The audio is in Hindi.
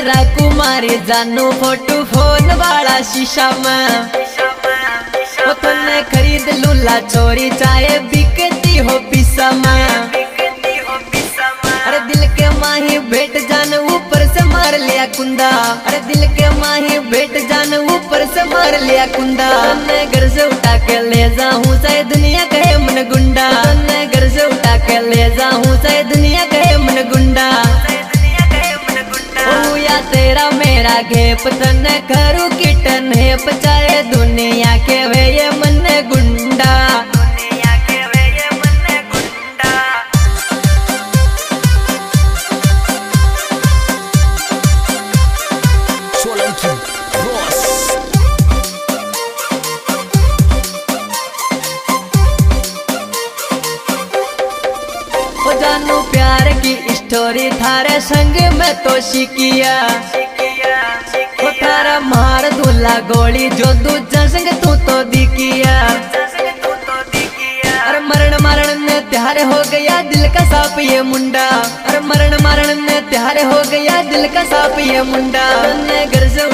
राकुमारी जानू फोटो फोन वाला शीशा में तने खरीद लूला चोरी चाहे बिकती हो पिसा में। अरे दिल के माही भेट जान ऊपर से मार लिया कुंदा। अरे दिल के माही भेट जान ऊपर से मार लिया कुंदा। तन्ने घर से उठा के ले जाऊं चाहे दुनिया कहे मन गुंडा। तन्ने घर से उठा के ले जाऊं चाहे दुनिया कहे मन गुंडा। ओ या तेरा मेरा घेप तन्ने करू किटन है पचाए दुनिया के वे ये मन गुंडा। ओ जानू प्यार की स्टोरी थारे संग में तो शिकिया। ओ थारा मार दूल्हा गोली जो दूजा संग तू तो दिकिया। अरे मरण मरण में प्यार हो गया दिल का सांप ये मुंडा। अरे मरण मरण में प्यार हो गया दिल का सांप ये मुंडा। तन्ने घर से